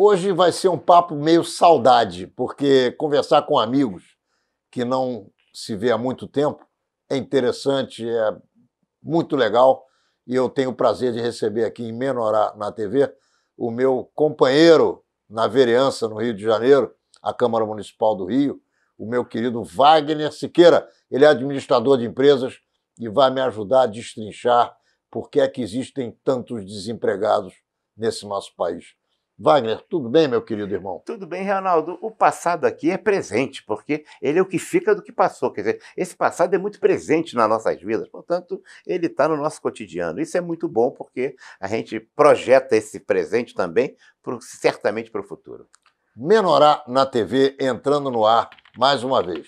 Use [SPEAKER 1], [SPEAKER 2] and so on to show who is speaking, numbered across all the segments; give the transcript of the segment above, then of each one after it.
[SPEAKER 1] Hoje vai ser um papo meio saudade, porque conversar com amigos que não se vê há muito tempo é interessante, é muito legal. E eu tenho o prazer de receber aqui em Menorá, na TV, o meu companheiro na vereança no Rio de Janeiro, a Câmara Municipal do Rio, o meu querido Wagner Siqueira. Ele é administrador de empresas e vai me ajudar a destrinchar por que é que existem tantos desempregados nesse nosso país. Wagner, tudo bem, meu querido irmão?
[SPEAKER 2] Tudo bem, Ronaldo. O passado aqui é presente, porque ele é o que fica do que passou. Quer dizer, esse passado é muito presente nas nossas vidas, portanto, ele está no nosso cotidiano. Isso é muito bom, porque a gente projeta esse presente também, certamente para o futuro.
[SPEAKER 1] Menorá na TV, entrando no ar mais uma vez.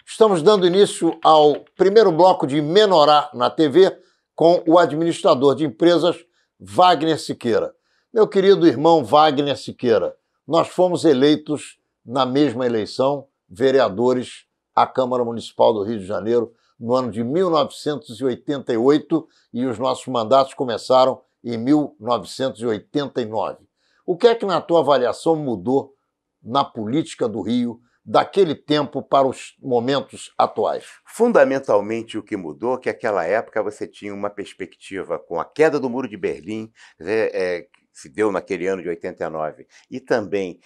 [SPEAKER 1] Estamos dando início ao primeiro bloco de Menorá na TV com o administrador de empresas, Wagner Siqueira. Meu querido irmão Wagner Siqueira, nós fomos eleitos na mesma eleição, vereadores à Câmara Municipal do Rio de Janeiro, no ano de 1988, e os nossos mandatos começaram em 1989. O que é que, na tua avaliação, mudou na política do Rio daquele tempo para os momentos atuais?
[SPEAKER 2] Fundamentalmente, o que mudou é que naquela época você tinha uma perspectiva com a queda do Muro de Berlim, quer dizer, se deu naquele ano de 89, e também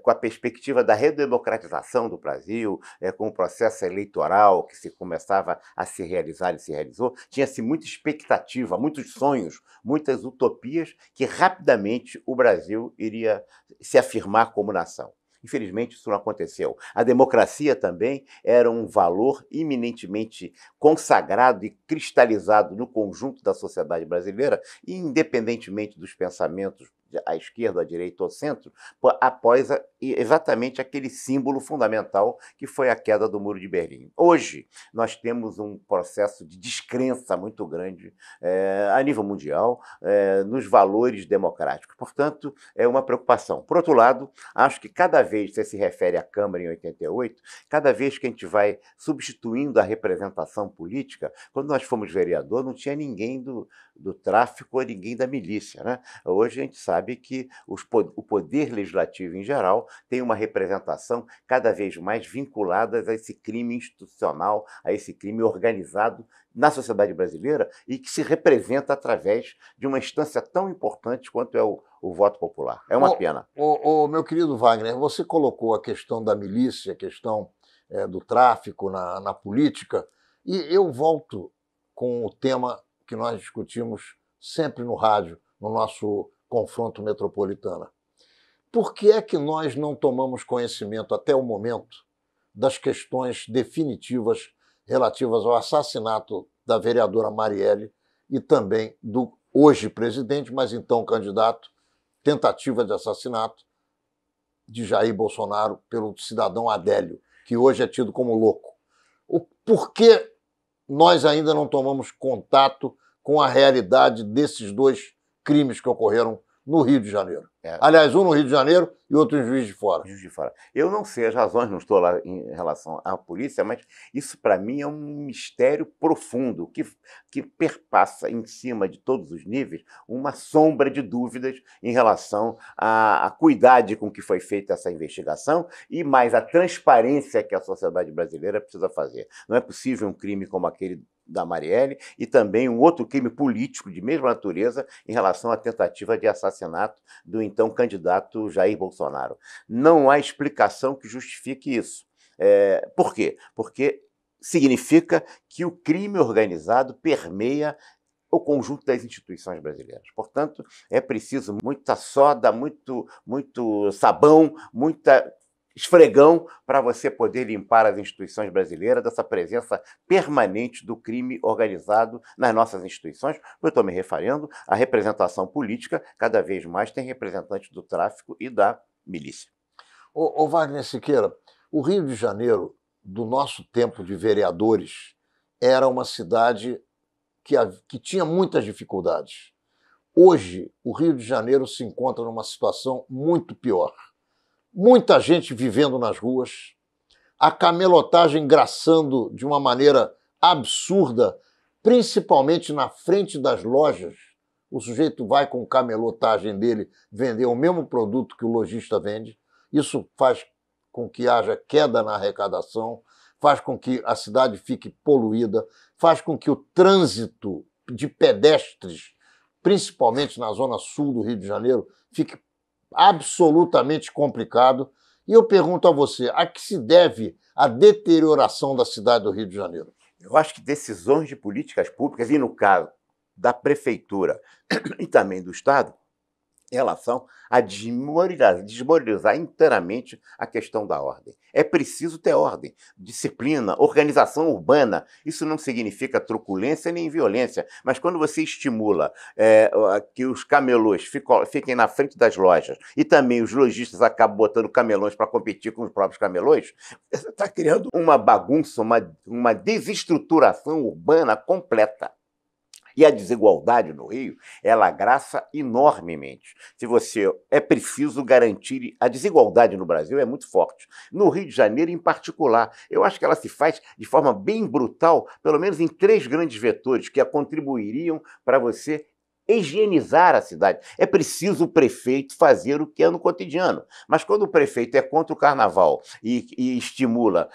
[SPEAKER 2] com a perspectiva da redemocratização do Brasil, com o processo eleitoral que se começava a se realizar e se realizou, tinha-se muita expectativa, muitos sonhos, muitas utopias que rapidamente o Brasil iria se afirmar como nação. Infelizmente, isso não aconteceu. A democracia também era um valor eminentemente consagrado e cristalizado no conjunto da sociedade brasileira, independentemente dos pensamentos à esquerda, à direita ou ao centro, após exatamente aquele símbolo fundamental que foi a queda do Muro de Berlim. Hoje, nós temos um processo de descrença muito grande a nível mundial nos valores democráticos. Portanto, é uma preocupação. Por outro lado, acho que cada vez, você se refere à Câmara em 88, cada vez que a gente vai substituindo a representação política, quando nós fomos vereador, não tinha ninguém do tráfico ou ninguém da milícia, né? Hoje a gente sabe que o poder legislativo em geral tem uma representação cada vez mais vinculada a esse crime institucional, a esse crime organizado na sociedade brasileira e que se representa através de uma instância tão importante quanto é o voto popular. É uma pena.
[SPEAKER 1] Meu querido Wagner, você colocou a questão da milícia, a questão do tráfico na política, e eu volto com o tema que nós discutimos sempre no rádio, no nosso confronto metropolitana. Por que é que nós não tomamos conhecimento até o momento das questões definitivas relativas ao assassinato da vereadora Marielle e também do hoje presidente, mas então candidato, tentativa de assassinato de Jair Bolsonaro pelo cidadão Adélio, que hoje é tido como louco? Por que nós ainda não tomamos contato com a realidade desses dois crimes que ocorreram no Rio de Janeiro? Aliás, um no Rio de Janeiro e outro em Juiz de Fora.
[SPEAKER 2] Juiz de Fora. Eu não sei as razões, não estou lá em relação à polícia, mas isso para mim é um mistério profundo que perpassa em cima de todos os níveis uma sombra de dúvidas em relação à cuidado com que foi feita essa investigação e mais a transparência que a sociedade brasileira precisa fazer. Não é possível um crime como aquele da Marielle e também um outro crime político de mesma natureza em relação à tentativa de assassinato do então candidato Jair Bolsonaro. Não há explicação que justifique isso. Por quê? Porque significa que o crime organizado permeia o conjunto das instituições brasileiras. Portanto, é preciso muita soda, muito sabão, muita esfregão para você poder limpar as instituições brasileiras dessa presença permanente do crime organizado nas nossas instituições. Eu estou me referindo à representação política, cada vez mais tem representantes do tráfico e da milícia.
[SPEAKER 1] Ô Wagner Siqueira, o Rio de Janeiro, do nosso tempo de vereadores, era uma cidade que tinha muitas dificuldades. Hoje, o Rio de Janeiro se encontra numa situação muito pior. Muita gente vivendo nas ruas, a camelotagem engraçando de uma maneira absurda, principalmente na frente das lojas. o sujeito vai com camelotagem dele vender o mesmo produto que o lojista vende. Isso faz com que haja queda na arrecadação, faz com que a cidade fique poluída, faz com que o trânsito de pedestres, principalmente na zona sul do Rio de Janeiro, fique absolutamente complicado. E eu pergunto a você, a que se deve a deterioração da cidade do Rio de Janeiro?
[SPEAKER 2] Eu acho que decisões de políticas públicas, e no caso da prefeitura e também do Estado, em relação a desmoralizar inteiramente a questão da ordem. É preciso ter ordem, disciplina, organização urbana. Isso não significa truculência nem violência, mas quando você estimula que os camelôs fiquem na frente das lojas e também os lojistas acabam botando camelões para competir com os próprios camelôs, você está criando uma bagunça, uma desestruturação urbana completa. E a desigualdade no Rio, ela agraça enormemente. É preciso garantir, a desigualdade no Brasil é muito forte. No Rio de Janeiro, em particular, eu acho que ela se faz de forma bem brutal, pelo menos em 3 grandes vetores que a contribuiriam para você higienizar a cidade. É preciso o prefeito fazer o que é no cotidiano. Mas quando o prefeito é contra o carnaval e estimula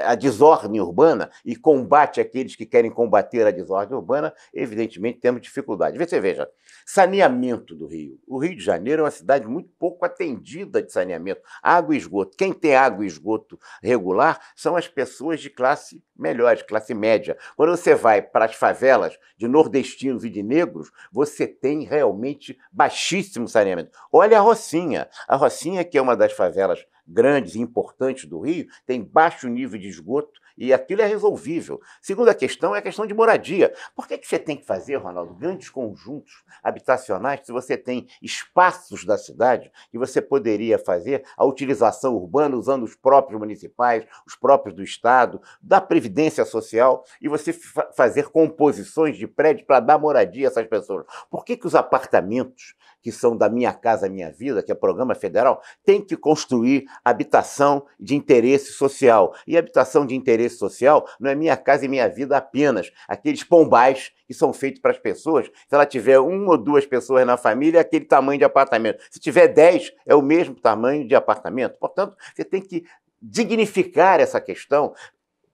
[SPEAKER 2] a desordem urbana e combate aqueles que querem combater a desordem urbana, evidentemente temos dificuldade. Você veja, saneamento do Rio. O Rio de Janeiro é uma cidade muito pouco atendida de saneamento. Água e esgoto. Quem tem água e esgoto regular são as pessoas de classe melhor, de classe média. Quando você vai para as favelas de nordestinos e de negros, você tem realmente baixíssimo saneamento. Olha a Rocinha. A Rocinha, que é uma das favelas grandes e importantes do Rio, tem baixo nível de esgoto e aquilo é resolvível. Segunda questão é a questão de moradia. Por que você tem que fazer, Ronaldo, grandes conjuntos habitacionais se você tem espaços da cidade que você poderia fazer a utilização urbana usando os próprios municipais, os próprios do Estado, da Previdência Social e você fazer composições de prédio para dar moradia a essas pessoas? Por que os apartamentos que são da Minha Casa Minha Vida, que é programa federal, tem que construir habitação de interesse social? E habitação de interesse social não é Minha Casa e Minha Vida apenas. Aqueles pombais que são feitos para as pessoas, se ela tiver 1 ou 2 pessoas na família, é aquele tamanho de apartamento. Se tiver 10, é o mesmo tamanho de apartamento. Portanto, você tem que dignificar essa questão,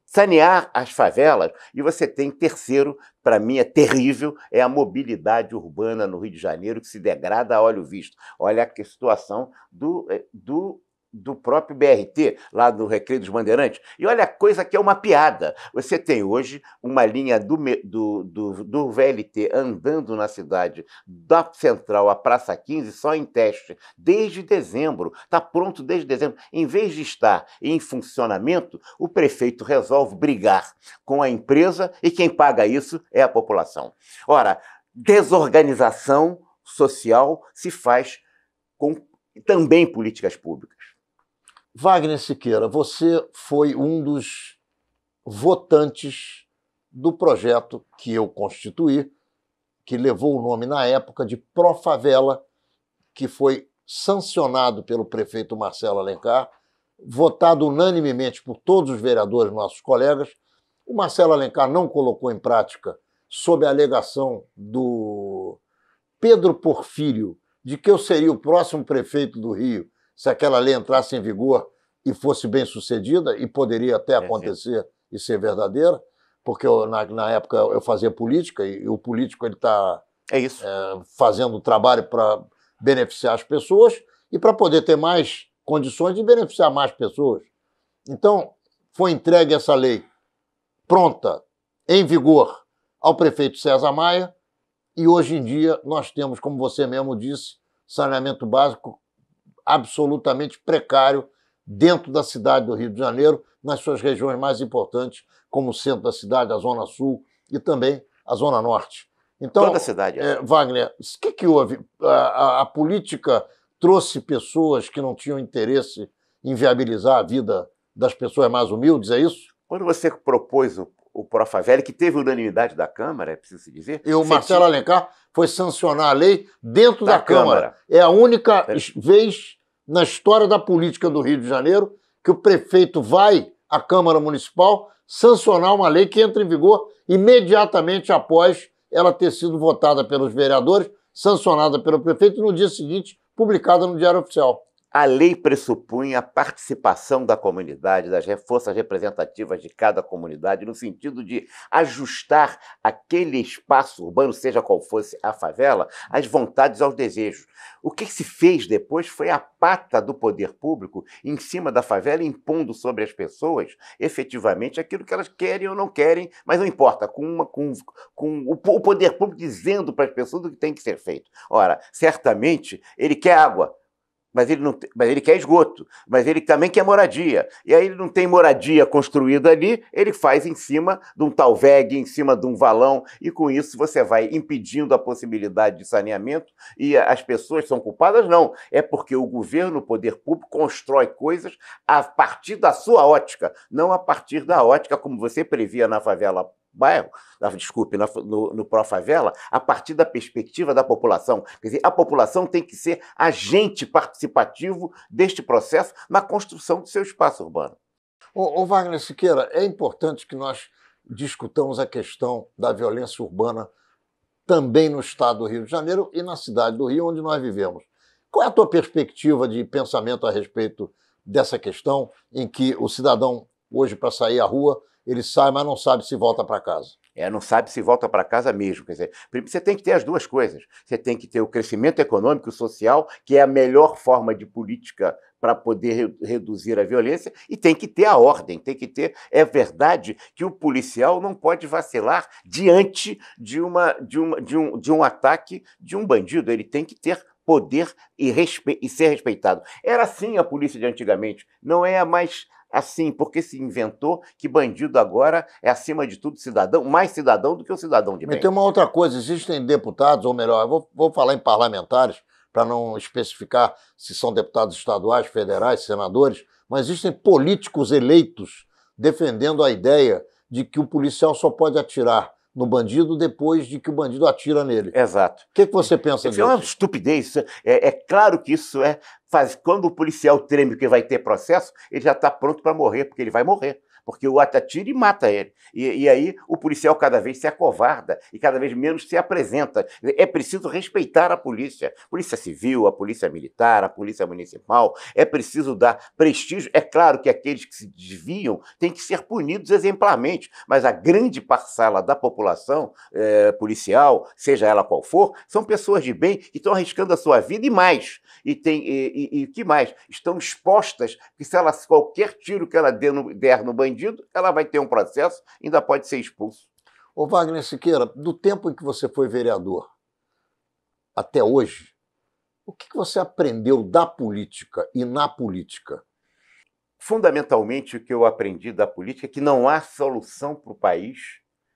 [SPEAKER 2] sanear as favelas, e você tem terceiro, para mim é terrível, é a mobilidade urbana no Rio de Janeiro, que se degrada a olho visto. Olha a situação do próprio BRT, lá do Recreio dos Bandeirantes. E olha a coisa que é uma piada. Você tem hoje uma linha do VLT andando na cidade, da Central à Praça 15, só em teste, desde dezembro. Está pronto desde dezembro. Em vez de estar em funcionamento, o prefeito resolve brigar com a empresa e quem paga isso é a população. Ora, desorganização social se faz com também políticas públicas.
[SPEAKER 1] Wagner Siqueira, você foi um dos votantes do projeto que eu constituí, que levou o nome na época de Pró-Favela, que foi sancionado pelo prefeito Marcelo Alencar, votado unanimemente por todos os vereadores, nossos colegas. O Marcelo Alencar não colocou em prática, sob a alegação do Pedro Porfírio, de que eu seria o próximo prefeito do Rio, se aquela lei entrasse em vigor e fosse bem sucedida, e poderia até acontecer e ser verdadeira, porque na época eu fazia política, e o político está fazendo trabalho para beneficiar as pessoas e para poder ter mais condições de beneficiar mais pessoas. Então, foi entregue essa lei pronta, em vigor, ao prefeito César Maia, e hoje em dia nós temos, como você mesmo disse, saneamento básico absolutamente precário dentro da cidade do Rio de Janeiro, nas suas regiões mais importantes, como o centro da cidade, a Zona Sul e também a Zona Norte. Então,
[SPEAKER 2] toda a cidade.
[SPEAKER 1] Wagner, o que houve? A política trouxe pessoas que não tinham interesse em viabilizar a vida das pessoas mais humildes, é isso?
[SPEAKER 2] Quando você propôs o Pró-Favela, que teve unanimidade da Câmara, é preciso se dizer.
[SPEAKER 1] E o Marcelo Alencar foi sancionar a lei dentro da Câmara. É a única vez na história da política do Rio de Janeiro que o prefeito vai à Câmara Municipal sancionar uma lei que entra em vigor imediatamente após ela ter sido votada pelos vereadores, sancionada pelo prefeito e no dia seguinte publicada no Diário Oficial.
[SPEAKER 2] A lei pressupunha a participação da comunidade, das forças representativas de cada comunidade, no sentido de ajustar aquele espaço urbano, seja qual fosse a favela, às vontades, aos desejos. O que se fez depois foi a pata do poder público em cima da favela, impondo sobre as pessoas, efetivamente, aquilo que elas querem ou não querem, mas não importa, com o poder público dizendo para as pessoas o que tem que ser feito. Ora, certamente, ele quer água, mas ele quer esgoto, mas ele também quer moradia. E aí ele não tem moradia construída ali, ele faz em cima de um tal VEG, em cima de um valão, e com isso você vai impedindo a possibilidade de saneamento, e as pessoas são culpadas? Não. É porque o governo, o poder público, constrói coisas a partir da sua ótica, não a partir da ótica como você previa na favela bairro, desculpe, no Pró-Favela, a partir da perspectiva da população. Quer dizer, a população tem que ser agente participativo deste processo na construção do seu espaço urbano.
[SPEAKER 1] Ô Wagner Siqueira, é importante que nós discutamos a questão da violência urbana também no estado do Rio de Janeiro e na cidade do Rio, onde nós vivemos. Qual é a tua perspectiva de pensamento a respeito dessa questão em que o cidadão, hoje, para sair à rua, ele sai, mas não sabe se volta para casa?
[SPEAKER 2] Não sabe se volta para casa mesmo. Quer dizer, você tem que ter as duas coisas. Você tem que ter o crescimento econômico e social, que é a melhor forma de política para poder reduzir a violência, e tem que ter a ordem, tem que ter... É verdade que o policial não pode vacilar diante de um ataque de um bandido. Ele tem que ter poder e ser respeitado. Era assim a polícia de antigamente, não é a mais... assim, porque se inventou que bandido agora é, acima de tudo, cidadão, mais cidadão do que o cidadão de bem.
[SPEAKER 1] E tem uma outra coisa, existem deputados, ou melhor, eu vou falar em parlamentares, para não especificar se são deputados estaduais, federais, senadores, mas existem políticos eleitos defendendo a ideia de que o policial só pode atirar no bandido depois de que o bandido atira nele.
[SPEAKER 2] Exato.
[SPEAKER 1] O que você pensa disso?
[SPEAKER 2] É uma estupidez. É claro que isso quando o policial treme que vai ter processo, ele já está pronto para morrer, porque ele vai morrer. Porque o atira e mata ele. E aí o policial cada vez se acovarda e cada vez menos se apresenta. É preciso respeitar a polícia. Polícia civil, a polícia militar, a polícia municipal. É preciso dar prestígio. É claro que aqueles que se desviam têm que ser punidos exemplarmente, mas a grande parcela da população policial, seja ela qual for, são pessoas de bem que estão arriscando a sua vida e mais. E que mais? Estão expostas, que se qualquer tiro que ela der no bandido, ela vai ter um processo e ainda pode ser expulso.
[SPEAKER 1] Ô Wagner Siqueira, do tempo em que você foi vereador até hoje, o que você aprendeu da política e na política?
[SPEAKER 2] Fundamentalmente, o que eu aprendi da política é que não há solução para o país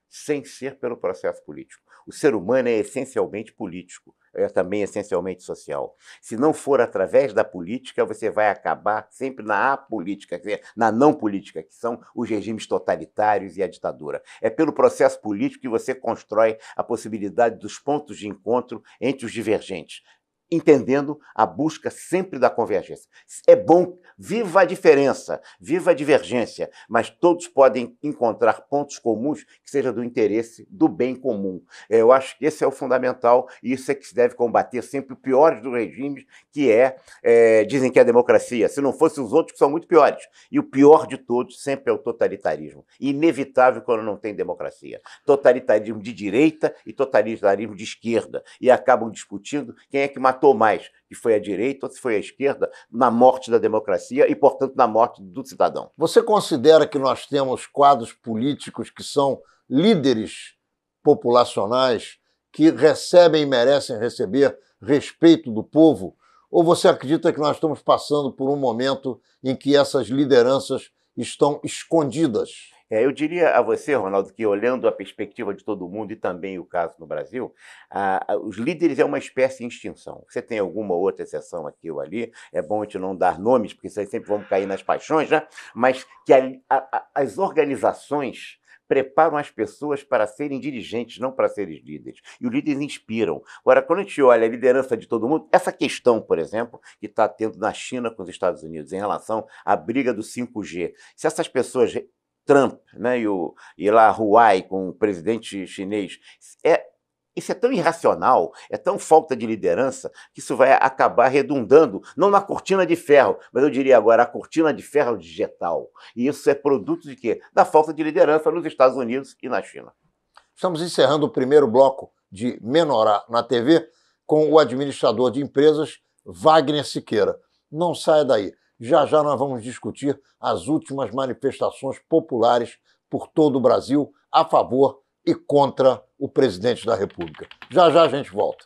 [SPEAKER 2] sem ser pelo processo político. O ser humano é essencialmente político, é também essencialmente social. Se não for através da política, você vai acabar sempre na apolítica, quer dizer, na não política, que são os regimes totalitários e a ditadura. É pelo processo político que você constrói a possibilidade dos pontos de encontro entre os divergentes, entendendo a busca sempre da convergência. É bom, viva a diferença, viva a divergência, mas todos podem encontrar pontos comuns que sejam do interesse do bem comum. Eu acho que esse é o fundamental e isso é que se deve combater sempre o pior dos regimes, que dizem que é a democracia. Se não fossem os outros, que são muito piores. E o pior de todos sempre é o totalitarismo. Inevitável quando não tem democracia. Totalitarismo de direita e totalitarismo de esquerda. E acabam discutindo quem é que matou mais, se foi a direita ou se foi a esquerda, na morte da democracia e, portanto, na morte do cidadão.
[SPEAKER 1] Você considera que nós temos quadros políticos que são líderes populacionais, que recebem e merecem receber respeito do povo? Ou você acredita que nós estamos passando por um momento em que essas lideranças estão escondidas?
[SPEAKER 2] Eu diria a você, Ronaldo, que olhando a perspectiva de todo mundo e também o caso no Brasil, os líderes é uma espécie em extinção. Você tem alguma outra exceção aqui ou ali, é bom a gente não dar nomes, porque isso aí sempre vamos cair nas paixões, né? Mas que as organizações preparam as pessoas para serem dirigentes, não para serem líderes. E os líderes inspiram. Agora, quando a gente olha a liderança de todo mundo, essa questão, por exemplo, que está tendo na China com os Estados Unidos em relação à briga do 5G, se essas pessoas... Trump, né, e lá Huawei com o presidente chinês, isso é tão irracional, é tão falta de liderança, que isso vai acabar redundando, não na cortina de ferro, mas eu diria agora a cortina de ferro digital. E isso é produto de quê? Da falta de liderança nos Estados Unidos e na China.
[SPEAKER 1] Estamos encerrando o primeiro bloco de Menorá na TV com o administrador de empresas, Wagner Siqueira. Não saia daí. Já já nós vamos discutir as últimas manifestações populares por todo o Brasil a favor e contra o presidente da República. Já já a gente volta.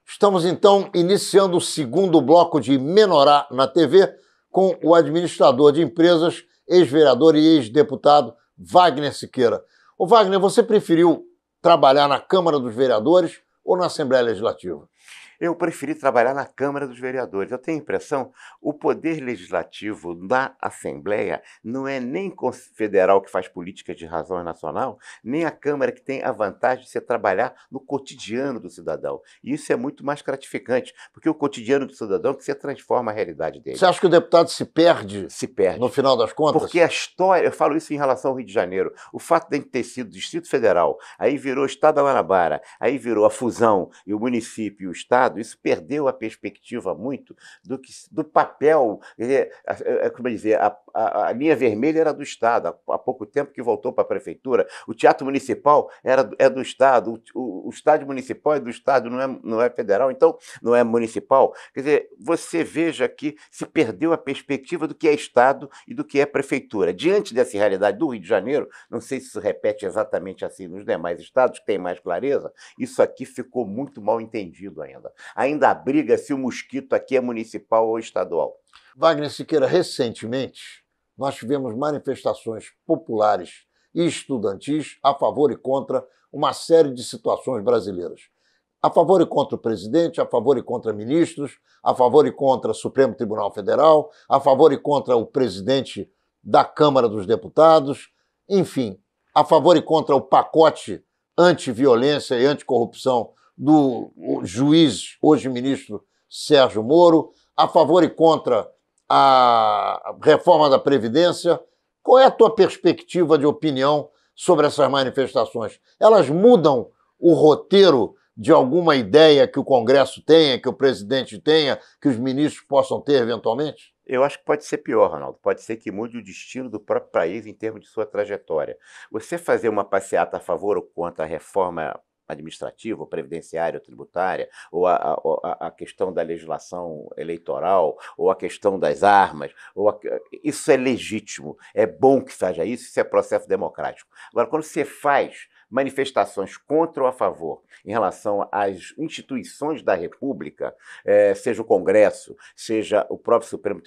[SPEAKER 1] Estamos então iniciando o segundo bloco de Menorá na TV com o administrador de empresas, ex-vereador e ex-deputado Wagner Siqueira. Ô Wagner, você preferiu trabalhar na Câmara dos Vereadores ou na Assembleia Legislativa?
[SPEAKER 2] Eu preferi trabalhar na Câmara dos Vereadores. Eu tenho a impressão o poder legislativo da Assembleia não é nem federal que faz política de razão nacional, nem a Câmara que tem a vantagem de você trabalhar no cotidiano do cidadão. E isso é muito mais gratificante, porque o cotidiano do cidadão é que você transforma a realidade dele.
[SPEAKER 1] Você acha que o deputado se perde?
[SPEAKER 2] Se perde.
[SPEAKER 1] No final das contas?
[SPEAKER 2] Porque a história, eu falo isso em relação ao Rio de Janeiro, o fato de ter sido Distrito Federal, aí virou Estado da Guanabara, aí virou a fusão e o município e o Estado, isso perdeu a perspectiva muito do papel, como dizer, a linha vermelha era do Estado, há pouco tempo que voltou para a Prefeitura, o Teatro Municipal é do Estado, o Estádio Municipal é do Estado, não é federal, então não é municipal. Quer dizer, você veja que se perdeu a perspectiva do que é Estado e do que é Prefeitura. Diante dessa realidade do Rio de Janeiro, não sei se isso repete exatamente assim nos demais estados, que tem mais clareza, isso aqui ficou muito mal entendido ainda. Ainda há briga se o mosquito aqui é municipal ou estadual.
[SPEAKER 1] Wagner Siqueira, recentemente nós tivemos manifestações populares e estudantis a favor e contra uma série de situações brasileiras. A favor e contra o presidente, a favor e contra ministros, a favor e contra o Supremo Tribunal Federal, a favor e contra o presidente da Câmara dos Deputados, enfim, a favor e contra o pacote anti-violência e anticorrupção do juiz, hoje ministro Sérgio Moro, a favor e contra a reforma da Previdência. Qual é a tua perspectiva de opinião sobre essas manifestações? Elas mudam o roteiro de alguma ideia que o Congresso tenha, que o presidente tenha, que os ministros possam ter eventualmente?
[SPEAKER 2] Eu acho que pode ser pior, Ronaldo. Pode ser que mude o destino do próprio país em termos de sua trajetória. Você fazer uma passeata a favor ou contra a reforma administrativa, ou previdenciária, ou tributária, ou a questão da legislação eleitoral, ou a questão das armas, isso é legítimo, é bom que seja isso, isso é processo democrático. Agora, quando você faz manifestações contra ou a favor em relação às instituições da República, seja o Congresso, seja o próprio Supremo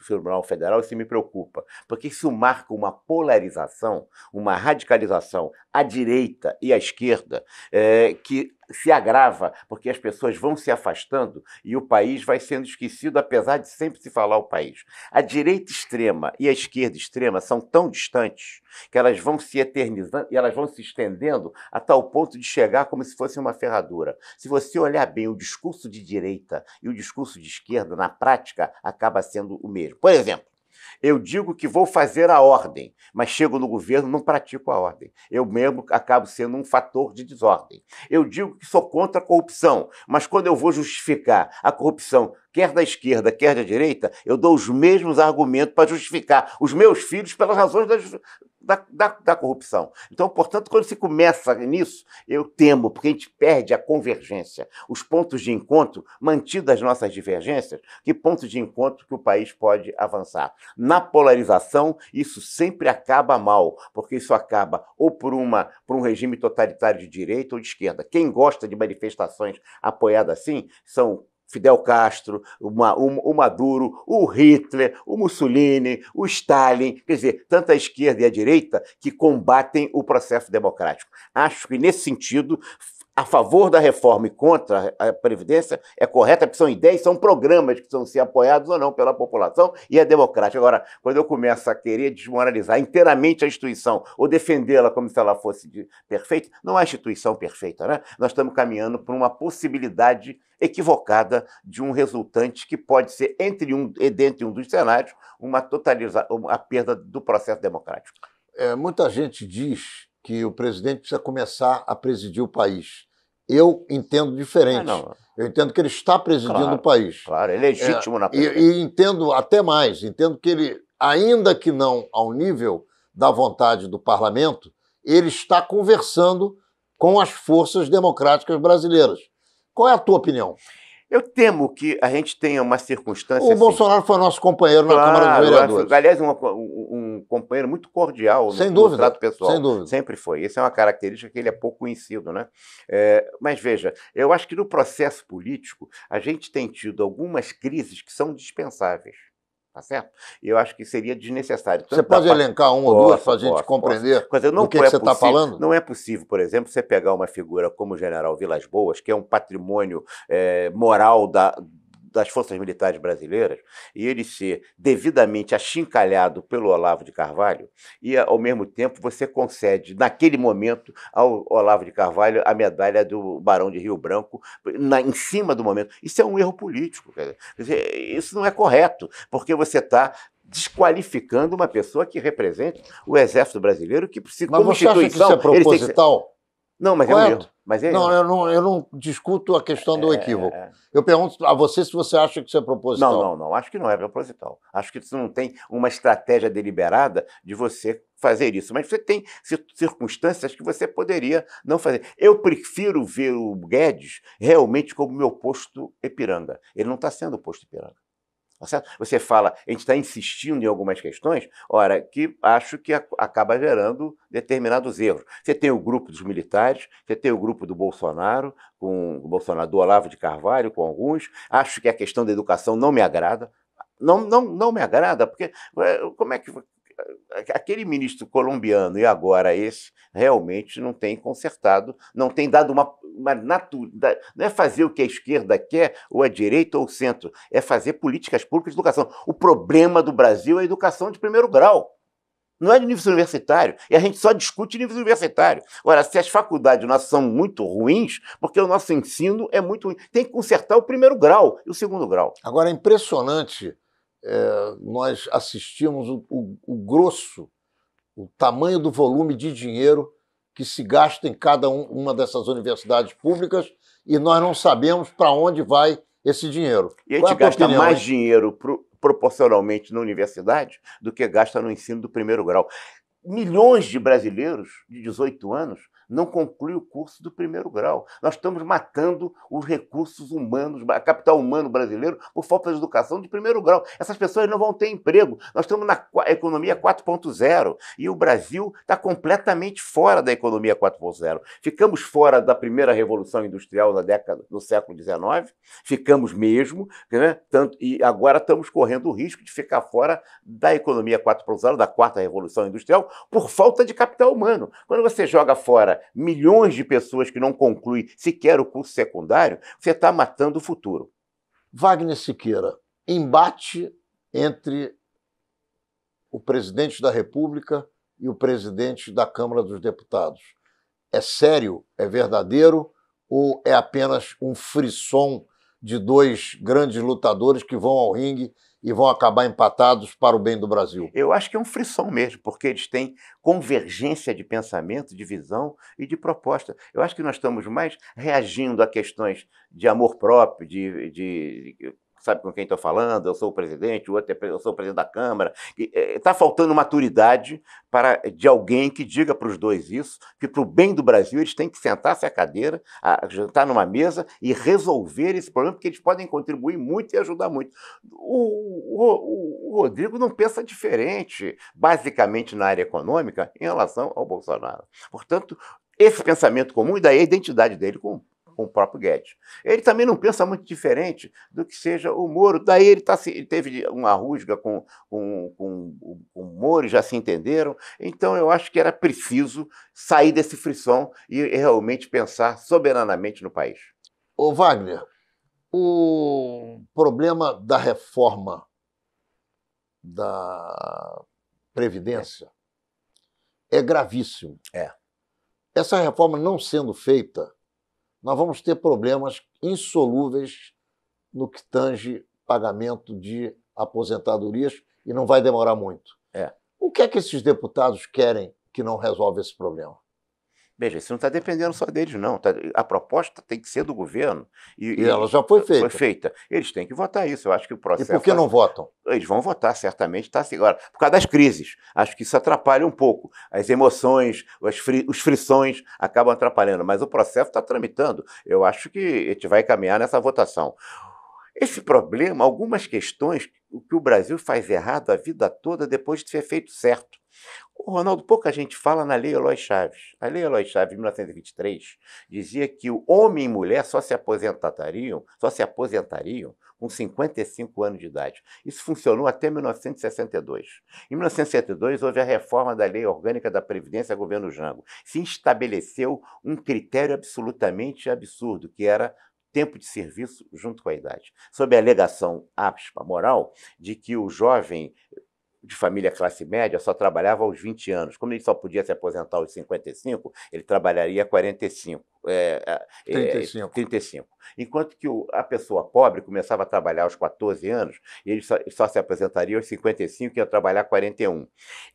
[SPEAKER 2] Tribunal Federal, isso me preocupa, porque isso marca uma polarização, uma radicalização à direita e à esquerda, que se agrava, porque as pessoas vão se afastando e o país vai sendo esquecido, apesar de sempre se falar o país. A direita extrema e a esquerda extrema são tão distantes que elas vão se eternizando e elas vão se estendendo a tal ponto de chegar como se fosse uma ferradura. Se você olhar bem o discurso de direita e o discurso de esquerda, na prática, acaba sendo o mesmo. Por exemplo, eu digo que vou fazer a ordem, mas chego no governo e não pratico a ordem. Eu mesmo acabo sendo um fator de desordem. Eu digo que sou contra a corrupção, mas quando eu vou justificar a corrupção, quer da esquerda, quer da direita, eu dou os mesmos argumentos para justificar os meus filhos pelas razões da corrupção. Então, portanto, quando se começa nisso, eu temo, porque a gente perde a convergência, os pontos de encontro, mantidas as nossas divergências, que pontos de encontro que o país pode avançar. Na polarização, isso sempre acaba mal, porque isso acaba ou por um regime totalitário de direita ou de esquerda. Quem gosta de manifestações apoiadas assim são Fidel Castro, o Maduro, o Hitler, o Mussolini, o Stalin, quer dizer, tanto a esquerda e a direita que combatem o processo democrático. Acho que, nesse sentido, a favor da reforma e contra a Previdência é correta, porque são ideias, são programas que precisam ser apoiados ou não pela população e é democrático. Agora, quando eu começo a querer desmoralizar inteiramente a instituição ou defendê-la como se ela fosse perfeita, não há instituição perfeita, né? Nós estamos caminhando por uma possibilidade equivocada de um resultante que pode ser, dentre um dos cenários, a perda do processo democrático.
[SPEAKER 1] Muita gente diz que o presidente precisa começar a presidir o país. Eu entendo diferente.
[SPEAKER 2] Não.
[SPEAKER 1] Eu entendo que ele está presidindo o país.
[SPEAKER 2] Claro, é legítimo na presidência.
[SPEAKER 1] E entendo até mais, entendo que ele, ainda que não ao nível da vontade do parlamento, ele está conversando com as forças democráticas brasileiras. Qual é a tua opinião?
[SPEAKER 2] Eu temo que a gente tenha uma circunstância.
[SPEAKER 1] O Bolsonaro foi nosso companheiro na Câmara dos Vereadores.
[SPEAKER 2] Aliás, um companheiro muito cordial no trato pessoal.
[SPEAKER 1] Sem dúvida.
[SPEAKER 2] Sempre foi. Essa é uma característica que ele é pouco conhecido, né? Mas veja, eu acho que no processo político a gente tem tido algumas crises que são dispensáveis. Tá certo? E eu acho que seria desnecessário.
[SPEAKER 1] Você pode elencar uma ou duas para a gente compreender do que você está falando?
[SPEAKER 2] Não é possível, por exemplo, você pegar uma figura como o general Vilas Boas, que é um patrimônio moral das forças militares brasileiras, e ele ser devidamente achincalhado pelo Olavo de Carvalho, e, ao mesmo tempo, você concede, naquele momento, ao Olavo de Carvalho a medalha do Barão de Rio Branco, em cima do momento. Isso é um erro político. Quer dizer, isso não é correto, porque você está desqualificando uma pessoa que representa o Exército Brasileiro, que precisa,
[SPEAKER 1] como instituição... Mas você acha que isso é proposital?
[SPEAKER 2] Não, mas correto? É um erro. Mas
[SPEAKER 1] eu não discuto a questão do equívoco. Eu pergunto a você se você acha que isso é proposital.
[SPEAKER 2] Não. Acho que não é proposital. Acho que isso não tem uma estratégia deliberada de você fazer isso. Mas você tem circunstâncias que você poderia não fazer. Eu prefiro ver o Guedes realmente como meu posto Ipiranga. Ele não está sendo o posto Ipiranga. Tá certo? Você fala, a gente está insistindo em algumas questões, ora, que acho que acaba gerando determinados erros. Você tem o grupo dos militares, você tem o grupo do Bolsonaro, do Olavo de Carvalho, com alguns. Acho que a questão da educação não me agrada. Não me agrada, porque como é que... Aquele ministro colombiano e agora esse realmente não tem consertado, não tem dado uma não é fazer o que a esquerda quer, ou a direita ou o centro, é fazer políticas públicas de educação. O problema do Brasil é a educação de primeiro grau. Não é de nível universitário. E a gente só discute nível universitário. Ora, se as faculdades nossas são muito ruins, porque o nosso ensino é muito ruim, tem que consertar o primeiro grau e o segundo grau.
[SPEAKER 1] Agora, é impressionante... nós assistimos o grosso, o tamanho do volume de dinheiro que se gasta em cada uma dessas universidades públicas e nós não sabemos para onde vai esse dinheiro.
[SPEAKER 2] E a gente gasta mais dinheiro proporcionalmente na universidade do que gasta no ensino do primeiro grau. Milhões de brasileiros de 18 anos não concluem o curso do primeiro grau. Nós estamos matando os recursos humanos, a capital humano brasileiro, por falta de educação de primeiro grau. Essas pessoas não vão ter emprego. Nós estamos na economia 4.0 e o Brasil está completamente fora da economia 4.0. Ficamos fora da primeira revolução industrial no século XIX, ficamos mesmo, né? E agora estamos correndo o risco de ficar fora da economia 4.0, da quarta revolução industrial, por falta de capital humano. Quando você joga fora milhões de pessoas que não concluem sequer o curso secundário, você está matando o futuro.
[SPEAKER 1] Wagner Siqueira, embate entre o presidente da República e o presidente da Câmara dos Deputados. É sério? É verdadeiro? Ou é apenas um frisson de dois grandes lutadores que vão ao ringue e vão acabar empatados para o bem do Brasil?
[SPEAKER 2] Eu acho que é um frisson mesmo, porque eles têm convergência de pensamento, de visão e de proposta. Eu acho que nós estamos mais reagindo a questões de amor próprio, sabe com quem estou falando, eu sou o presidente, o outro eu sou o presidente da Câmara. Está faltando maturidade de alguém que diga para os dois isso, que para o bem do Brasil eles têm que sentar-se à cadeira, jantar numa mesa e resolver esse problema, porque eles podem contribuir muito e ajudar muito. O Rodrigo não pensa diferente, basicamente na área econômica, em relação ao Bolsonaro. Portanto, esse pensamento comum, e daí a identidade dele com o próprio Guedes. Ele também não pensa muito diferente do que seja o Moro. Daí ele teve uma rusga com o Moro, e já se entenderam. Então eu acho que era preciso sair desse frisson e realmente pensar soberanamente no país.
[SPEAKER 1] Ô Wagner, o problema da reforma da Previdência é gravíssimo. Essa reforma não sendo feita, nós vamos ter problemas insolúveis no que tange pagamento de aposentadorias e não vai demorar muito. O que é que esses deputados querem que não resolve esse problema?
[SPEAKER 2] Veja, isso não está dependendo só deles, não. A proposta tem que ser do governo.
[SPEAKER 1] E ela já foi feita.
[SPEAKER 2] Foi feita. Eles têm que votar isso. Eu acho que o processo...
[SPEAKER 1] E por que não votam?
[SPEAKER 2] Eles vão votar, certamente, está assim. Agora, por causa das crises. Acho que isso atrapalha um pouco. As emoções, os frições acabam atrapalhando. Mas o processo está tramitando. Eu acho que a gente vai caminhar nessa votação. Esse problema, algumas questões, o que o Brasil faz errado a vida toda depois de ser feito certo. O Ronaldo, pouca gente fala na Lei Eloy Chaves. A Lei Eloy Chaves, de 1923, dizia que o homem e mulher só se aposentariam com 55 anos de idade. Isso funcionou até 1962. Em 1962, houve a reforma da Lei Orgânica da Previdência, governo Jango. Se estabeleceu um critério absolutamente absurdo, que era tempo de serviço junto com a idade, sob a alegação, aspa, moral, de que o jovem de família classe média só trabalhava aos 20 anos. Como ele só podia se aposentar aos 55, ele trabalharia 45. 35. Enquanto que a pessoa pobre começava a trabalhar aos 14 anos e ele só se aposentaria aos 55 e ia trabalhar 41.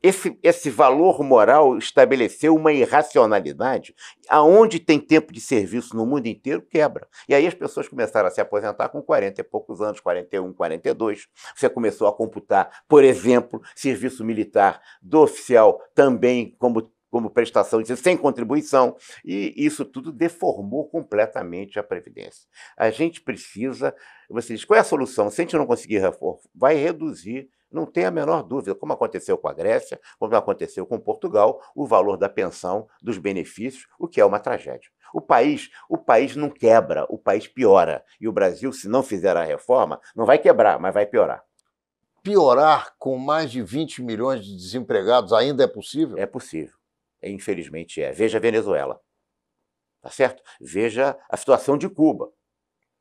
[SPEAKER 2] Esse valor moral estabeleceu uma irracionalidade. Aonde tem tempo de serviço no mundo inteiro, quebra. E aí as pessoas começaram a se aposentar com 40 e poucos anos, 41, 42. Você começou a computar, por exemplo, serviço militar do oficial também como prestação de serviço, sem contribuição, e isso tudo deformou completamente a Previdência. A gente precisa, você diz, qual é a solução? Se a gente não conseguir reforma, vai reduzir, não tem a menor dúvida, como aconteceu com a Grécia, como aconteceu com Portugal, o valor da pensão, dos benefícios, o que é uma tragédia. O país não quebra, o país piora, e o Brasil, se não fizer a reforma, não vai quebrar, mas vai piorar.
[SPEAKER 1] Piorar com mais de 20 milhões de desempregados ainda é possível?
[SPEAKER 2] É possível. Infelizmente é. Veja a Venezuela, tá certo? Veja a situação de Cuba,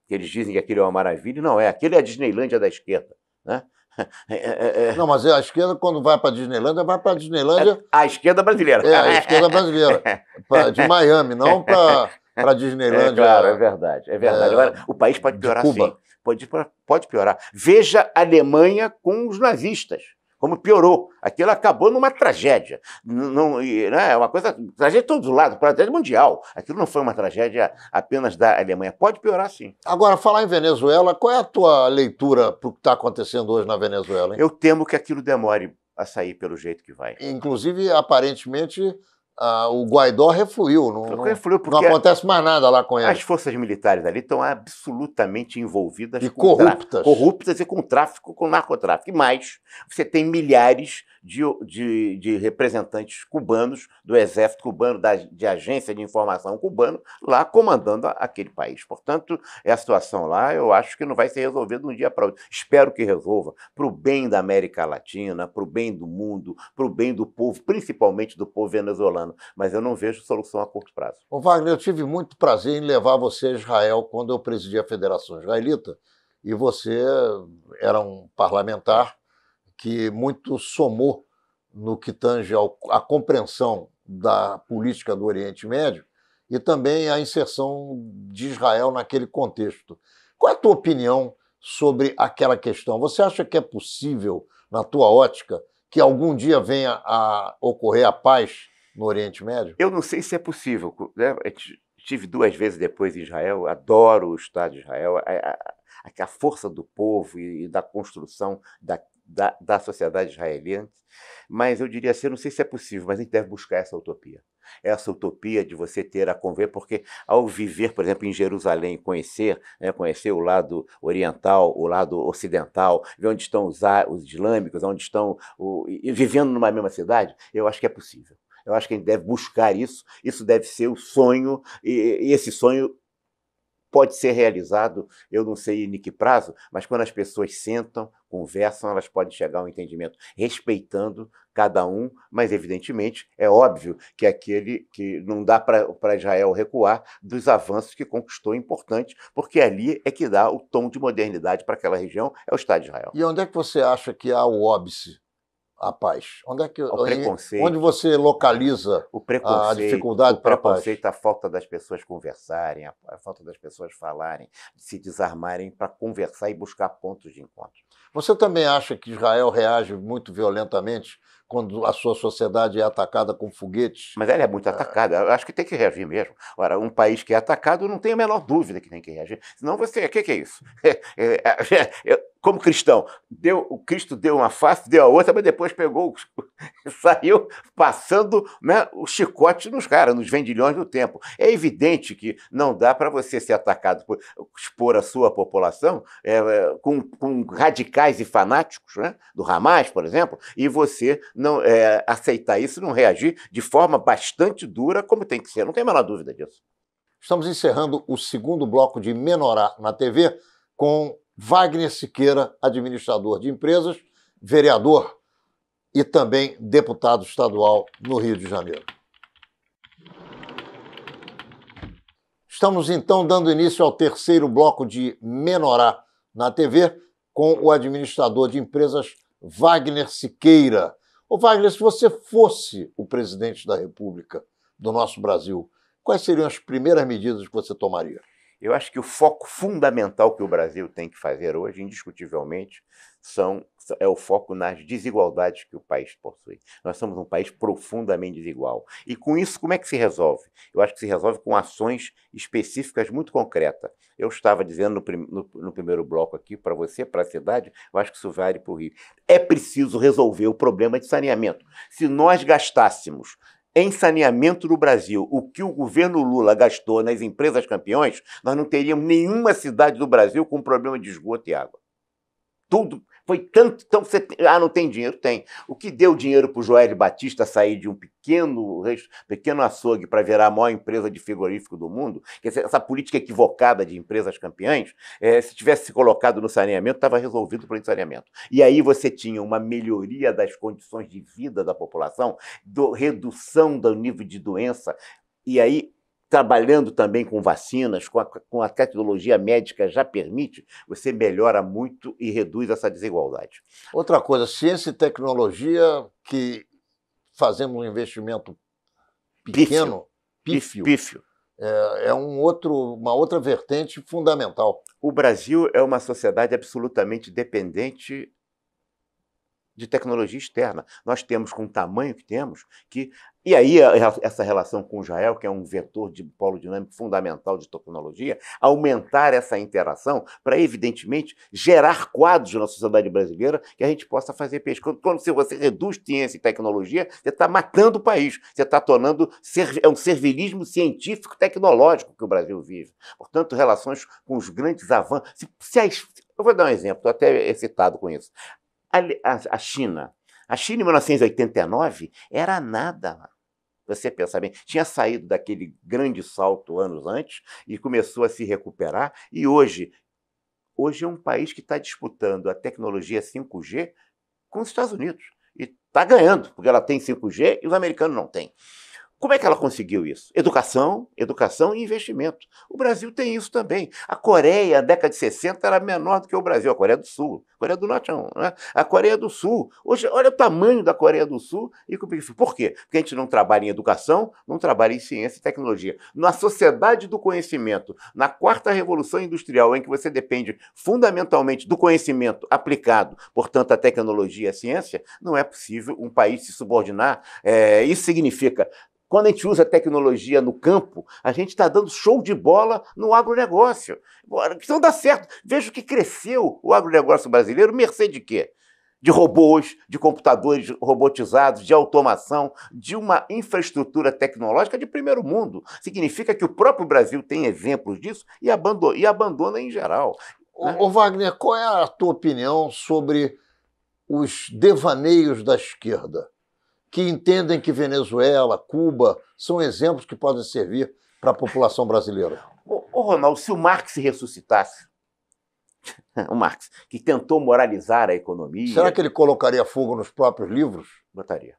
[SPEAKER 2] que eles dizem que aquilo é uma maravilha, e não é. Aquilo é a Disneylândia da esquerda, né?
[SPEAKER 1] Não, mas a esquerda, quando vai para a Disneylândia, vai para a Disneylândia...
[SPEAKER 2] A esquerda brasileira.
[SPEAKER 1] A esquerda brasileira. De Miami, não para a Disneylândia...
[SPEAKER 2] Claro, é verdade. Agora, o país pode piorar sim. Pode piorar. Veja a Alemanha com os nazistas. Como piorou. Aquilo acabou numa tragédia. É uma coisa, tragédia de todos os lados, tragédia mundial. Aquilo não foi uma tragédia apenas da Alemanha. Pode piorar, sim.
[SPEAKER 1] Agora, falar em Venezuela, qual é a tua leitura para o que está acontecendo hoje na Venezuela, hein?
[SPEAKER 2] Eu temo que aquilo demore a sair pelo jeito que vai.
[SPEAKER 1] Inclusive, aparentemente, o Guaidó refluiu. Não acontece mais nada lá com ele.
[SPEAKER 2] As forças militares ali estão absolutamente envolvidas
[SPEAKER 1] e corruptas.
[SPEAKER 2] Corruptas e com tráfico, com narcotráfico. E mais, você tem milhares de representantes cubanos, do exército cubano, de agência de informação cubano, lá comandando aquele país. Portanto, a situação lá, eu acho que não vai ser resolvida de um dia para outro. Espero que resolva, para o bem da América Latina, para o bem do mundo, para o bem do povo, principalmente do povo venezuelano. Mas eu não vejo solução a curto prazo.
[SPEAKER 1] Ô Wagner, eu tive muito prazer em levar você a Israel quando eu presidi a Federação Israelita, e você era um parlamentar que muito somou no que tange à compreensão da política do Oriente Médio e também a inserção de Israel naquele contexto. Qual é a tua opinião sobre aquela questão? Você acha que é possível, na tua ótica, que algum dia venha a ocorrer a paz no Oriente Médio?
[SPEAKER 2] Eu não sei se é possível, né? Estive 2 vezes depois em Israel, adoro o Estado de Israel, a força do povo e da construção da sociedade israelense, mas eu diria assim, eu não sei se é possível, mas a gente deve buscar essa utopia. Essa utopia de você ter a conviver, porque ao viver, por exemplo, em Jerusalém, conhecer o lado oriental, o lado ocidental, ver onde estão os islâmicos, onde estão vivendo numa mesma cidade, eu acho que é possível. Eu acho que a gente deve buscar isso deve ser o sonho, e esse sonho pode ser realizado, eu não sei em que prazo, mas quando as pessoas sentam, conversam, elas podem chegar a um entendimento, respeitando cada um, mas evidentemente é óbvio que não dá para Israel recuar dos avanços que conquistou importante, porque ali é que dá o tom de modernidade para aquela região, é o Estado de Israel.
[SPEAKER 1] E onde é que você acha que há o óbice a paz?
[SPEAKER 2] Ao preconceito.
[SPEAKER 1] Onde você localiza a dificuldade para a paz?
[SPEAKER 2] O preconceito, a falta das pessoas conversarem, a falta das pessoas falarem, de se desarmarem para conversar e buscar pontos de encontro.
[SPEAKER 1] Você também acha que Israel reage muito violentamente quando a sua sociedade é atacada com foguetes?
[SPEAKER 2] Mas ela é muito atacada. Eu acho que tem que reagir mesmo. Ora, um país que é atacado, não tem a menor dúvida que tem que reagir. Senão você... O que é isso? Como cristão, o Cristo deu uma face, deu a outra, mas depois pegou, saiu passando, né, o chicote nos caras, nos vendilhões do tempo. É evidente que não dá para você ser atacado, expor a sua população com radicais e fanáticos, né, do Hamas, por exemplo, e você não aceitar isso, não reagir de forma bastante dura, como tem que ser. Não tem a menor dúvida disso.
[SPEAKER 1] Estamos encerrando o segundo bloco de Menorá na TV com Wagner Siqueira, administrador de empresas, vereador e também deputado estadual no Rio de Janeiro. Estamos então dando início ao terceiro bloco de Menorá na TV com o administrador de empresas Wagner Siqueira. Ô Wagner, se você fosse o presidente da República do nosso Brasil, quais seriam as primeiras medidas que você tomaria?
[SPEAKER 2] Eu acho que o foco fundamental que o Brasil tem que fazer hoje, indiscutivelmente, é o foco nas desigualdades que o país possui. Nós somos um país profundamente desigual. E com isso, como é que se resolve? Eu acho que se resolve com ações específicas muito concretas. Eu estava dizendo no primeiro bloco aqui, para você, para a cidade, eu acho que isso vale para o Rio. É preciso resolver o problema de saneamento. Se nós gastássemos em saneamento no Brasil, o que o governo Lula gastou nas empresas campeões, nós não teríamos nenhuma cidade do Brasil com problema de esgoto e água. Tudo foi tanto... Então, não tem dinheiro? Tem. O que deu dinheiro para o Joel Batista sair de um pequeno açougue para virar a maior empresa de frigorífico do mundo, quer dizer, essa política equivocada de empresas campeãs, se tivesse se colocado no saneamento, estava resolvido o problema de saneamento. E aí você tinha uma melhoria das condições de vida da população, redução do nível de doença, e aí trabalhando também com vacinas, com a tecnologia médica já permite, você melhora muito e reduz essa desigualdade.
[SPEAKER 1] Outra coisa, ciência e tecnologia, que fazemos um investimento pequeno, pífio. É uma outra vertente fundamental.
[SPEAKER 2] O Brasil é uma sociedade absolutamente dependente de tecnologia externa. Nós temos, com o tamanho que temos, e aí essa relação com Israel, que é um vetor de polo dinâmico fundamental de tecnologia, aumentar essa interação para, evidentemente, gerar quadros na sociedade brasileira que a gente possa fazer pesquisa. Quando você reduz ciência e tecnologia, você está matando o país, você está tornando... É um servilismo científico tecnológico que o Brasil vive. Portanto, relações com os grandes avanços... Eu vou dar um exemplo, estou até excitado com isso. A China, em 1989, era nada. Você pensa bem, tinha saído daquele grande salto anos antes e começou a se recuperar. E hoje é um país que está disputando a tecnologia 5G com os Estados Unidos. E está ganhando, porque ela tem 5G e os americanos não têm. Como é que ela conseguiu isso? Educação e investimento. O Brasil tem isso também. A Coreia, na década de 60, era menor do que o Brasil. A Coreia do Sul. A Coreia do Norte não, né? A Coreia do Sul. Hoje, olha o tamanho da Coreia do Sul. Por quê? Porque a gente não trabalha em educação, não trabalha em ciência e tecnologia. Na sociedade do conhecimento, na quarta revolução industrial, em que você depende fundamentalmente do conhecimento aplicado, portanto, a tecnologia e a ciência, não é possível um país se subordinar. Isso significa... Quando a gente usa tecnologia no campo, a gente está dando show de bola no agronegócio. Isso não dá certo. Veja que cresceu o agronegócio brasileiro, mercê de quê? De robôs, de computadores robotizados, de automação, de uma infraestrutura tecnológica de primeiro mundo. Significa que o próprio Brasil tem exemplos disso e abandona em geral.
[SPEAKER 1] Ô Wagner, qual é a tua opinião sobre os devaneios da esquerda, que entendem que Venezuela, Cuba, são exemplos que podem servir para a população brasileira?
[SPEAKER 2] Ô Ronaldo, se o Marx ressuscitasse, o Marx, que tentou moralizar a economia...
[SPEAKER 1] Será que ele colocaria fogo nos próprios livros?
[SPEAKER 2] Botaria.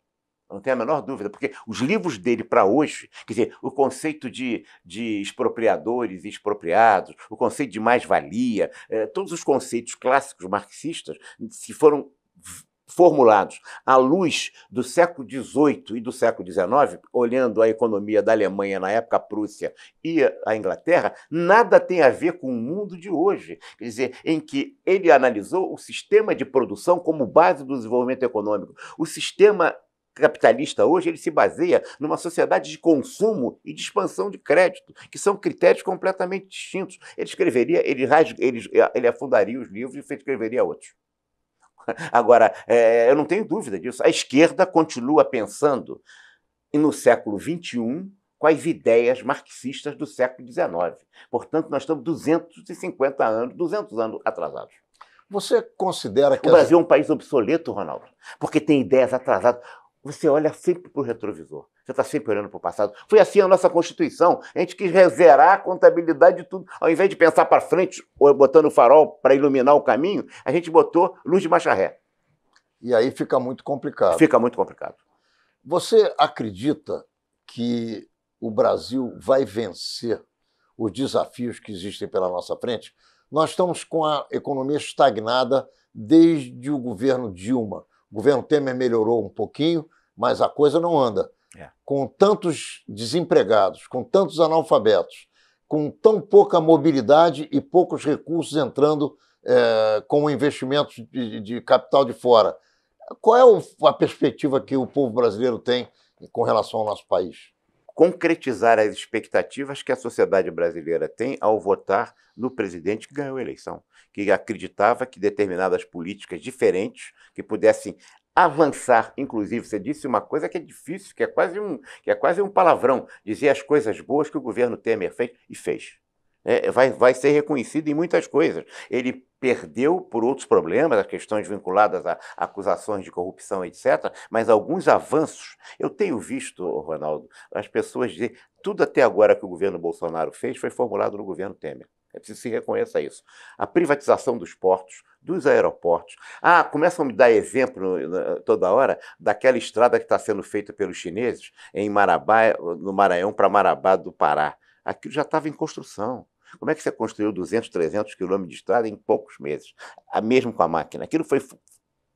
[SPEAKER 2] Não tenho a menor dúvida, porque os livros dele para hoje, quer dizer, o conceito de expropriadores e expropriados, o conceito de mais-valia, todos os conceitos clássicos marxistas, se foram formulados à luz do século XVIII e do século XIX, olhando a economia da Alemanha na época, a Prússia e a Inglaterra, nada tem a ver com o mundo de hoje. Quer dizer, em que ele analisou o sistema de produção como base do desenvolvimento econômico. O sistema capitalista hoje ele se baseia numa sociedade de consumo e de expansão de crédito, que são critérios completamente distintos. Ele escreveria, ele afundaria os livros e escreveria outros. Agora, eu não tenho dúvida disso. A esquerda continua pensando no século XXI com as ideias marxistas do século XIX. Portanto, nós estamos 250 anos, 200 anos atrasados.
[SPEAKER 1] Você considera que...
[SPEAKER 2] O Brasil é um país obsoleto, Ronaldo, porque tem ideias atrasadas. Você olha sempre para o retrovisor. Você está sempre olhando para o passado. Foi assim a nossa Constituição. A gente quis zerar a contabilidade de tudo. Ao invés de pensar para frente, botando o farol para iluminar o caminho, a gente botou luz de marcha ré.
[SPEAKER 1] E aí fica muito complicado.
[SPEAKER 2] Fica muito complicado.
[SPEAKER 1] Você acredita que o Brasil vai vencer os desafios que existem pela nossa frente? Nós estamos com a economia estagnada desde o governo Dilma. O governo Temer melhorou um pouquinho, mas a coisa não anda. Com tantos desempregados, com tantos analfabetos, com tão pouca mobilidade e poucos recursos entrando como investimentos de capital de fora. Qual é a perspectiva que o povo brasileiro tem com relação ao nosso país?
[SPEAKER 2] Concretizar as expectativas que a sociedade brasileira tem ao votar no presidente que ganhou a eleição, que acreditava que determinadas políticas diferentes, que pudessem avançar, inclusive, você disse uma coisa que é difícil, que é quase um palavrão, dizer as coisas boas que o governo Temer fez e fez. Vai ser reconhecido em muitas coisas. Ele perdeu por outros problemas, as questões vinculadas a acusações de corrupção, etc., mas alguns avanços, eu tenho visto, Ronaldo, as pessoas dizer tudo até agora que o governo Bolsonaro fez foi formulado no governo Temer. É preciso que se reconheça isso. A privatização dos portos, dos aeroportos. Começam a me dar exemplo toda hora daquela estrada que está sendo feita pelos chineses em Marabá, no Maranhão, para Marabá do Pará. Aquilo já estava em construção. Como é que você construiu 200, 300 quilômetros de estrada em poucos meses? Mesmo com a máquina. Aquilo foi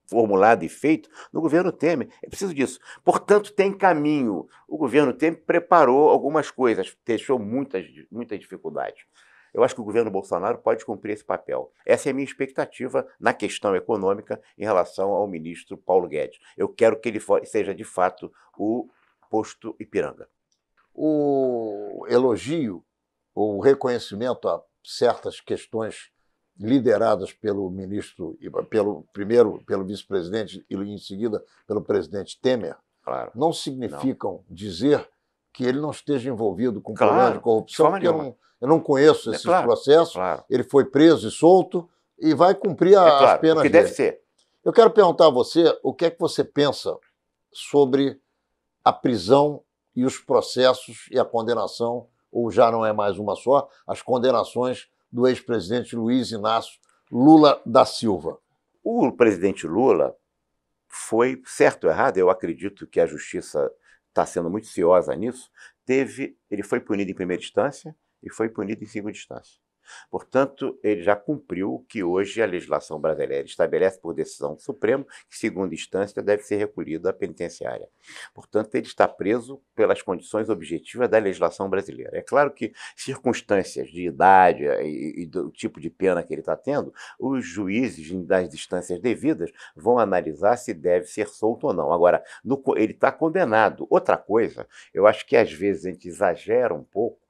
[SPEAKER 2] formulado e feito no governo Temer. É preciso disso. Portanto, tem caminho. O governo Temer preparou algumas coisas, deixou muitas dificuldades. Eu acho que o governo Bolsonaro pode cumprir esse papel. Essa é a minha expectativa na questão econômica em relação ao ministro Paulo Guedes. Eu quero que ele seja, de fato, o posto Ipiranga.
[SPEAKER 1] O elogio, o reconhecimento a certas questões lideradas pelo ministro, pelo vice-presidente e em seguida pelo presidente Temer,
[SPEAKER 2] claro,
[SPEAKER 1] não significam dizer que ele não esteja envolvido com problemas de corrupção, porque eu não conheço esses processos.
[SPEAKER 2] Claro.
[SPEAKER 1] Ele foi preso e solto e vai cumprir as penas
[SPEAKER 2] o que
[SPEAKER 1] dele.
[SPEAKER 2] deve ser.
[SPEAKER 1] Eu quero perguntar a você o que é que você pensa sobre a prisão e os processos e a condenação, ou já não é mais uma só, as condenações do ex-presidente Luiz Inácio Lula da Silva.
[SPEAKER 2] O presidente Lula foi, certo ou errado, eu acredito que a justiça está sendo muito ciosa nisso, ele foi punido em primeira instância e foi punido em segunda instância. Portanto, ele já cumpriu o que hoje a legislação brasileira estabelece por decisão do Supremo, que segunda instância deve ser recolhido à penitenciária. Portanto, ele está preso pelas condições objetivas da legislação brasileira. É claro que circunstâncias de idade e do tipo de pena que ele está tendo, os juízes das instâncias devidas vão analisar se deve ser solto ou não. Agora, ele está condenado. Outra coisa, eu acho que às vezes a gente exagera um pouco,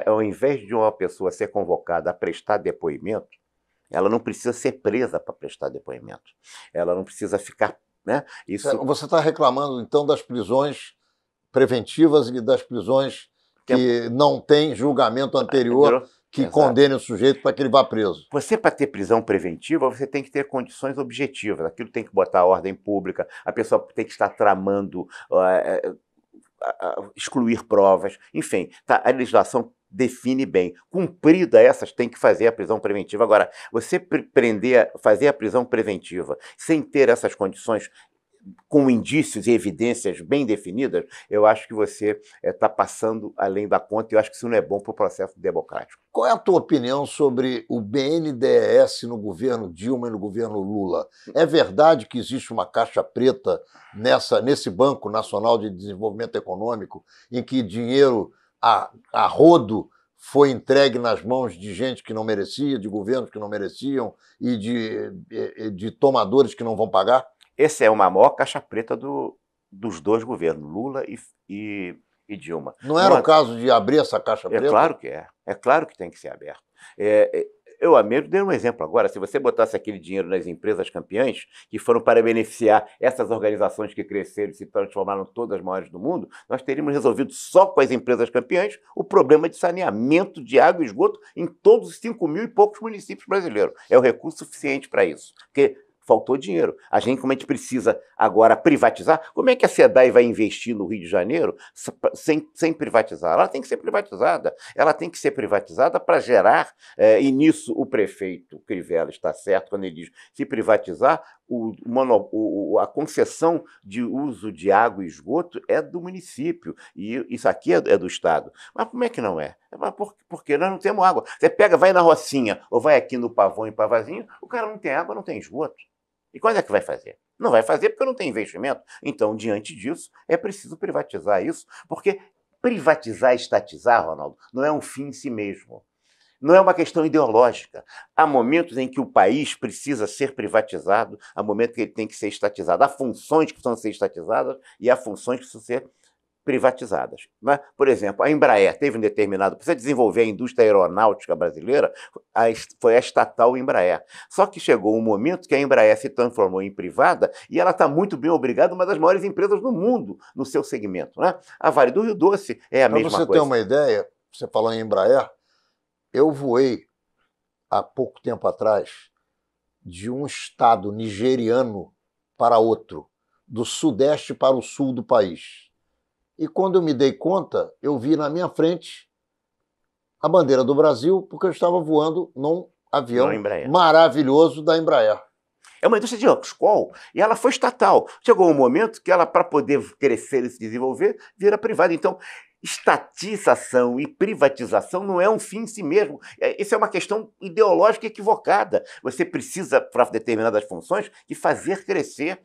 [SPEAKER 2] ao invés de uma pessoa ser convocada a prestar depoimento, ela não precisa ser presa para prestar depoimento. Ela não precisa ficar... Isso...
[SPEAKER 1] Você está reclamando, então, das prisões preventivas e das prisões que não tem julgamento anterior que condene o sujeito para que ele vá preso.
[SPEAKER 2] Você, para ter prisão preventiva, você tem que ter condições objetivas. Aquilo tem que botar a ordem pública, a pessoa tem que estar tramando... excluir provas, enfim, a legislação define bem. Cumprida essas, tem que fazer a prisão preventiva. Agora, você fazer a prisão preventiva sem ter essas condições, com indícios e evidências bem definidas, eu acho que você está passando além da conta e eu acho que isso não é bom para o processo democrático.
[SPEAKER 1] Qual é a tua opinião sobre o BNDES no governo Dilma e no governo Lula? É verdade que existe uma caixa preta nesse Banco Nacional de Desenvolvimento Econômico, em que dinheiro a rodo foi entregue nas mãos de gente que não merecia, de governos que não mereciam e de tomadores que não vão pagar?
[SPEAKER 2] Essa é uma maior caixa preta dos dois governos, Lula e Dilma.
[SPEAKER 1] Não era o caso de abrir essa caixa preta?
[SPEAKER 2] É claro que é. É claro que tem que ser aberto. Eu mesmo dei um exemplo agora. Se você botasse aquele dinheiro nas empresas campeãs, que foram para beneficiar essas organizações que cresceram e se transformaram todas as maiores do mundo, nós teríamos resolvido só com as empresas campeãs o problema de saneamento de água e esgoto em todos os 5 mil e poucos municípios brasileiros. É o recurso suficiente para isso. Porque faltou dinheiro. Como a gente precisa agora privatizar, como é que a SEDAI vai investir no Rio de Janeiro sem privatizar? Ela tem que ser privatizada. Ela tem que ser privatizada para gerar, e nisso o prefeito Crivella está certo quando ele diz, se privatizar, a concessão de uso de água e esgoto é do município, e isso aqui é do Estado. Mas como é que não é? Porque nós não temos água. Você vai na Rocinha ou vai aqui no Pavão e Pavazinho, o cara não tem água, não tem esgoto. E quando é que vai fazer? Não vai fazer porque não tem investimento. Então, diante disso, é preciso privatizar isso, porque privatizar e estatizar, Ronaldo, não é um fim em si mesmo. Não é uma questão ideológica. Há momentos em que o país precisa ser privatizado, há momentos que ele tem que ser estatizado. Há funções que precisam ser estatizadas e há funções que precisam ser privatizadas. Mas, por exemplo, a Embraer teve um determinado... Precisa desenvolver a indústria aeronáutica brasileira, foi a estatal Embraer. Só que chegou um momento que a Embraer se transformou em privada e ela está muito bem obrigada, uma das maiores empresas do mundo no seu segmento. Né? A Vale do Rio Doce é a mesma coisa.
[SPEAKER 1] Para você ter uma ideia, você falou em Embraer, eu voei há pouco tempo atrás de um estado nigeriano para outro, do sudeste para o sul do país. E quando eu me dei conta, eu vi na minha frente a bandeira do Brasil, porque eu estava voando num avião maravilhoso da Embraer.
[SPEAKER 2] É uma indústria de escola e ela foi estatal. Chegou um momento que ela, para poder crescer e se desenvolver, vira privada. Então, estatização e privatização não é um fim em si mesmo. Isso é uma questão ideológica equivocada. Você precisa, para determinadas funções, de fazer crescer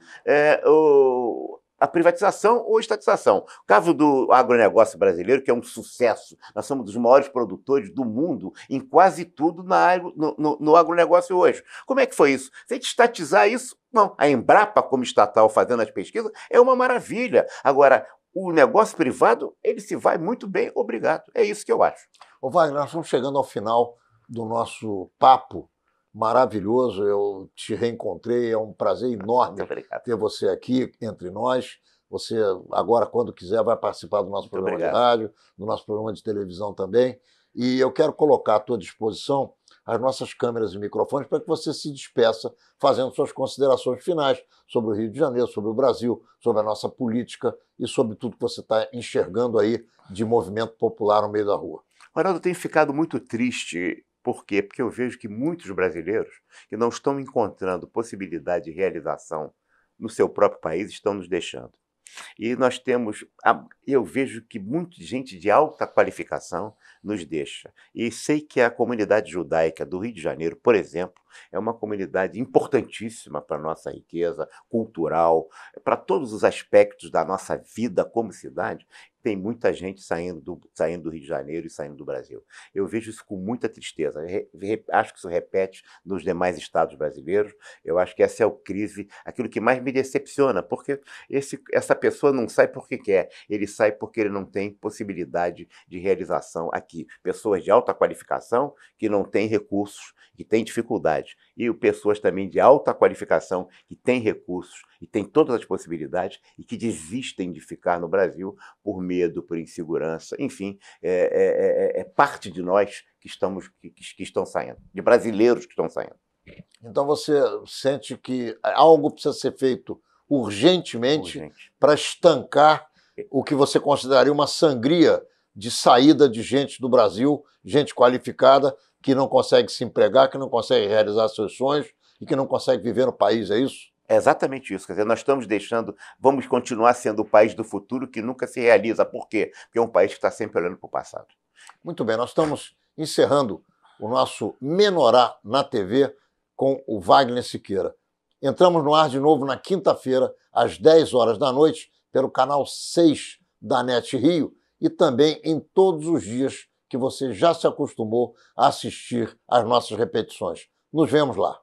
[SPEAKER 2] a privatização ou estatização. O caso do agronegócio brasileiro, que é um sucesso, nós somos dos maiores produtores do mundo em quase tudo no agronegócio hoje. Como é que foi isso? Se a gente estatizar isso, não. A Embrapa, como estatal, fazendo as pesquisas, é uma maravilha. Agora, o negócio privado, ele se vai muito bem, obrigado. É isso que eu acho.
[SPEAKER 1] Ô Wagner, nós estamos chegando ao final do nosso papo maravilhoso, eu te reencontrei, é um prazer enorme ter você aqui entre nós. Você agora, quando quiser, vai participar do nosso programa de rádio, do nosso programa de televisão também. E eu quero colocar à tua disposição as nossas câmeras e microfones para que você se despeça fazendo suas considerações finais sobre o Rio de Janeiro, sobre o Brasil, sobre a nossa política e sobre tudo que você está enxergando aí de movimento popular no meio da rua.
[SPEAKER 2] Ronaldo, eu tenho ficado muito triste. Por quê? Porque eu vejo que muitos brasileiros que não estão encontrando possibilidade de realização no seu próprio país estão nos deixando. E nós temos, eu vejo que muita gente de alta qualificação nos deixa. E sei que a comunidade judaica do Rio de Janeiro, por exemplo, é uma comunidade importantíssima para a nossa riqueza cultural, para todos os aspectos da nossa vida como cidade. Tem muita gente saindo do Rio de Janeiro e saindo do Brasil. Eu vejo isso com muita tristeza. Acho que isso repete nos demais estados brasileiros. Eu acho que essa é a crise, aquilo que mais me decepciona, porque essa pessoa não sai porque quer, ele sai porque ele não tem possibilidade de realização aqui. Pessoas de alta qualificação que não têm recursos, que têm dificuldade. E pessoas também de alta qualificação que têm recursos e têm todas as possibilidades e que desistem de ficar no Brasil por medo, por insegurança, enfim, é parte de nós que estão saindo, de brasileiros que estão saindo.
[SPEAKER 1] Então você sente que algo precisa ser feito urgentemente para estancar o que você consideraria uma sangria de saída de gente do Brasil, gente qualificada, que não consegue se empregar, que não consegue realizar seus sonhos e que não consegue viver no país, é isso?
[SPEAKER 2] É exatamente isso. Quer dizer, nós estamos deixando, vamos continuar sendo o país do futuro que nunca se realiza. Por quê? Porque é um país que está sempre olhando para o passado.
[SPEAKER 1] Muito bem, nós estamos encerrando o nosso Menorá na TV com o Wagner Siqueira. Entramos no ar de novo na quinta-feira, às 10 horas da noite, pelo canal 6 da NET Rio e também em todos os dias que você já se acostumou a assistir às nossas repetições. Nos vemos lá.